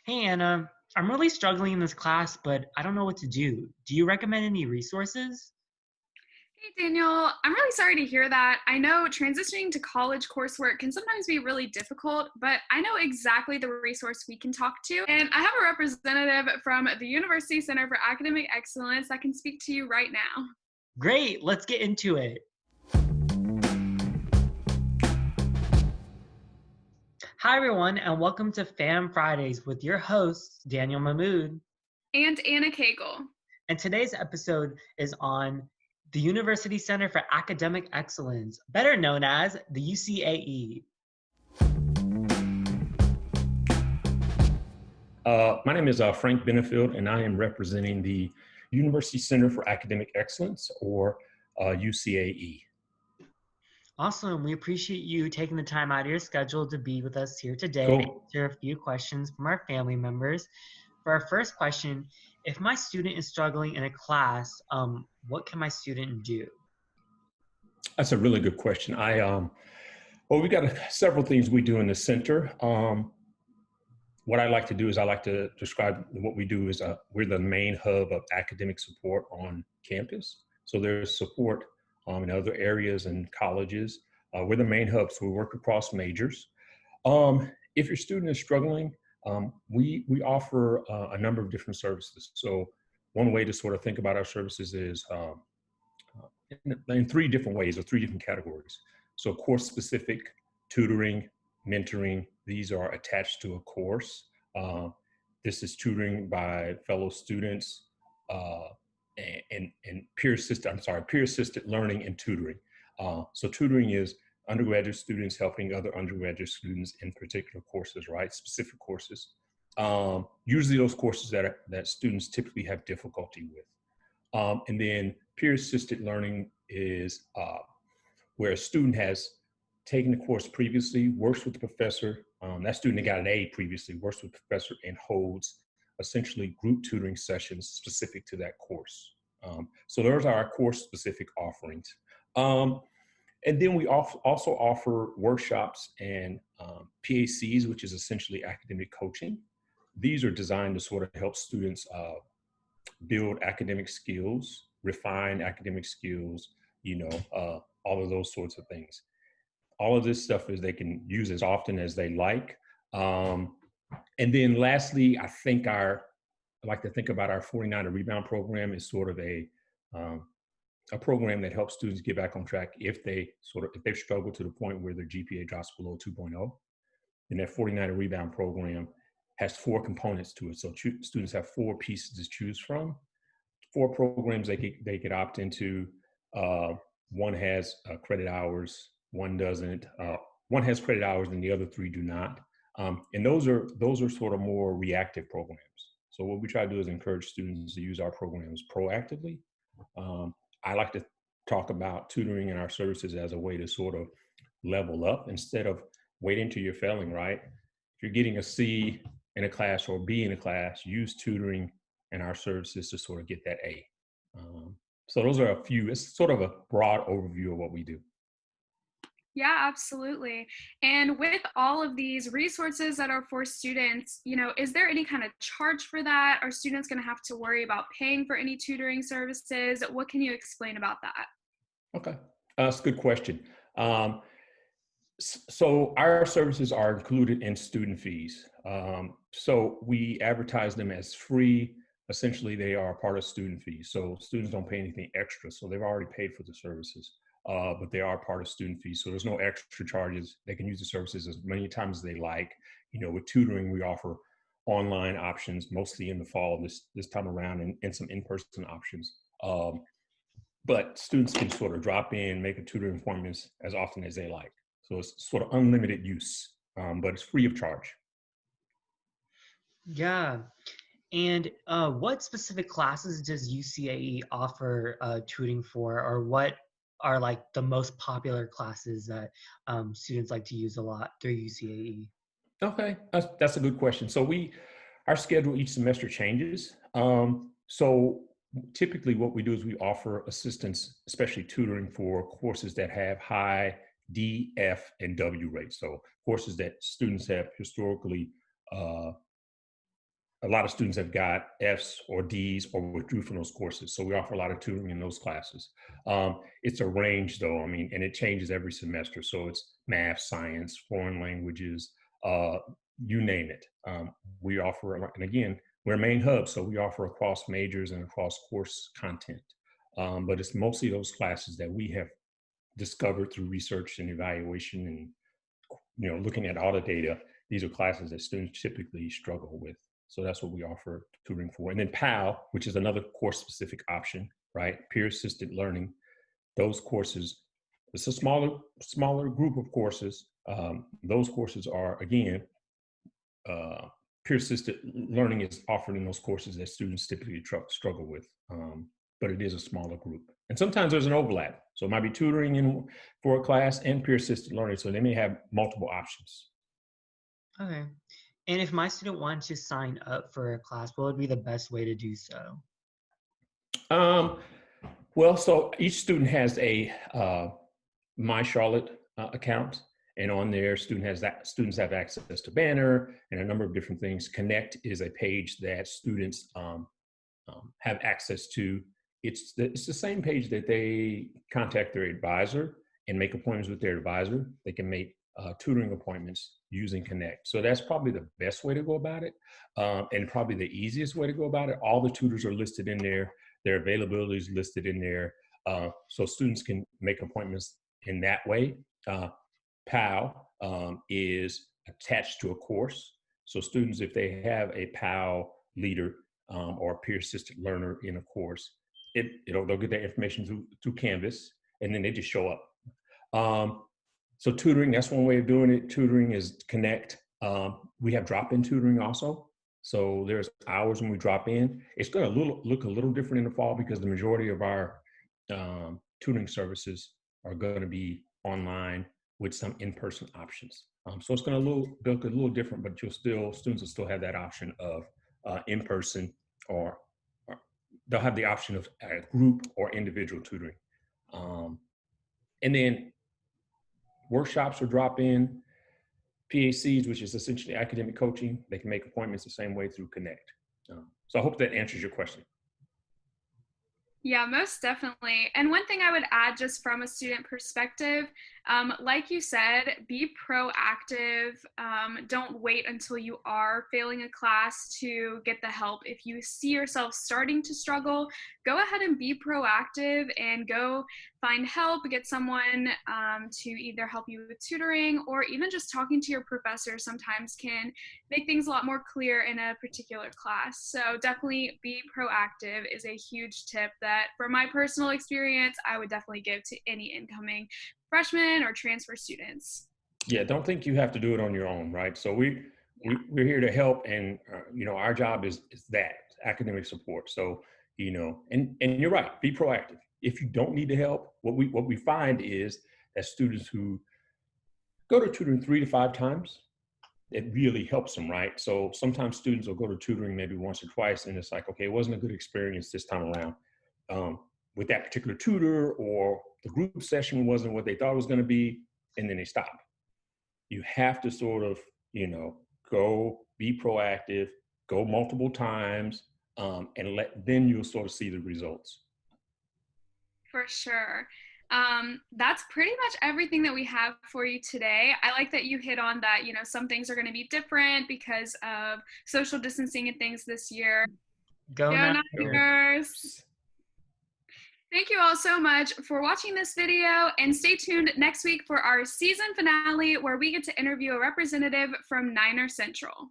Hey Anna, I'm really struggling in this class, but I don't know what to do. Do you recommend any resources? Hey Daniel, I'm really sorry to hear that. I know transitioning to college coursework can sometimes be really difficult, but I know exactly the resource we can talk to. And I have a representative from the University Center for Academic Excellence that can speak to you right now. Great, let's get into it. Hi everyone, and welcome to Fam Fridays with your hosts, Daniel Mahmood. And Anna Cagle. And today's episode is on the University Center for Academic Excellence, better known as the UCAE. My name is Frank Benefield, and I am representing the University Center for Academic Excellence, or UCAE. Awesome. We appreciate you taking the time out of your schedule to be with us here today to Cool. answer a few questions from our family members. For our first question, if my student is struggling in a class, what can my student do? That's a really good question. Well, we got several things we do in the center. What I like to do is I like to describe what we do is we're the main hub of academic support on campus. So there's support in other areas and colleges. We're the main hub, so we work across majors. If your student is struggling, we offer a number of different services. So one way to sort of think about our services is in three different ways or three different categories. So course specific, tutoring, mentoring, these are attached to a course. Uh, this is tutoring by fellow students uh, and peer assisted learning and tutoring. So tutoring is undergraduate students helping other undergraduate students in particular courses, right? Specific courses. Usually those courses that students typically have difficulty with. And then peer-assisted learning is where a student has taken the course previously, works with the professor. That student that got an A previously works with the professor and holds essentially group tutoring sessions specific to that course. So those are our course-specific offerings. And then we also offer workshops and PACs, which is essentially academic coaching. These are designed to sort of help students build academic skills, refine academic skills, all of those sorts of things. All of this stuff is they can use as often as they like. Um, and then lastly, I like to think about our 49 to rebound program as sort of um, a program that helps students get back on track if they've struggled to the point where their GPA drops below 2.0. And that 49 to rebound program has four components to it. So students have four pieces to choose from, four programs they could opt into. Uh, One has credit hours, one doesn't. One has credit hours, and the other three do not. And those are sort of more reactive programs. So what we try to do is encourage students to use our programs proactively. I like to talk about tutoring and our services as a way to sort of level up instead of waiting till you're failing, right? If you're getting a C in a class or B in a class, use tutoring and our services to sort of get that A. So those are it's sort of a broad overview of what we do. Yeah, absolutely. And with all of these resources that are for students, is there any kind of charge for that? Are students going to have to worry about paying for any tutoring services? What can you explain about that? Okay, that's a good question. Um, so our services are included in student fees. So we advertise them as free. Essentially, they are part of student fees. So students don't pay anything extra. So they've already paid for the services, but they are part of student fees. So there's no extra charges. They can use the services as many times as they like. With tutoring, we offer online options, mostly in the fall this time around, and some in-person options. But students can sort of drop in, make a tutoring appointments as often as they like. So it's sort of unlimited use, but it's free of charge. Yeah. And what specific classes does UCAE offer tutoring for, or what are like the most popular classes that students like to use a lot through UCAE? Okay, that's a good question. So our schedule each semester changes. So typically what we do is we offer assistance, especially tutoring for courses that have high D, F, and W rates. So courses that students have historically uh, a lot of students have got Fs or Ds or withdrew from those courses. So we offer a lot of tutoring in those classes. It's a range though, I mean, and it changes every semester. So it's math, science, foreign languages, you name it. We offer, and again, we're a main hub, so we offer across majors and across course content. But it's mostly those classes that we have discovered through research and evaluation and, you know, looking at all the data. These are classes that students typically struggle with. So that's what we offer tutoring for. And then PAL, which is another course-specific option, right? Peer-assisted learning. Those courses, it's a smaller group of courses. Those courses are, again, peer-assisted learning is offered in those courses that students typically struggle with, but it is a smaller group. And sometimes there's an overlap. So it might be tutoring for a class and peer-assisted learning, so they may have multiple options. Okay. And if my student wanted to sign up for a class, what would be the best way to do so? Well, so each student has a My Charlotte account, and on there, students have access to Banner and a number of different things. Connect is a page that students have access to. It's the same page that they contact their advisor and make appointments with their advisor. They can make tutoring appointments using Connect. So that's probably the best way to go about it, and probably the easiest way to go about it. All the tutors are listed in there. Their availability is listed in there. So students can make appointments in that way. PAL is attached to a course. So students, if they have a PAL leader or a peer-assisted learner in a course, they'll get their information through Canvas, and then they just show up. So tutoring, that's one way of doing it. Tutoring is Connect. We have drop-in tutoring also. So there's hours when we drop in. It's going to look a little different in the fall because the majority of our tutoring services are going to be online with some in-person options. So it's going to look a little different, but students will still have that option of in-person, or they'll have the option of group or individual tutoring. And then workshops or drop-in. PACs, which is essentially academic coaching, they can make appointments the same way through Connect. So I hope that answers your question. Yeah, most definitely. And one thing I would add just from a student perspective, like you said, be proactive. Don't wait until you are failing a class to get the help. If you see yourself starting to struggle, go ahead and be proactive and go find help, get someone to either help you with tutoring, or even just talking to your professor sometimes can make things a lot more clear in a particular class. So definitely be proactive is a huge tip that from my personal experience, I would definitely give to any incoming freshmen or transfer students. Yeah, don't think you have to do it on your own, right? So we're here to help, and you know, our job is that academic support. So, you know, and you're right, be proactive. If you don't need the help, what we find is that students who go to tutoring 3 to 5 times, it really helps them, right? So sometimes students will go to tutoring maybe once or twice, and it's like, okay, it wasn't a good experience this time around with that particular tutor, or the group session wasn't what they thought it was going to be, and then they stop. You have to sort of, you know, go be proactive, go multiple times, and then you'll sort of see the results. For sure. That's pretty much everything that we have for you today. I like that you hit on that, you know, some things are going to be different because of social distancing and things this year. Go Niners! Thank you all so much for watching this video, and stay tuned next week for our season finale where we get to interview a representative from Niner Central.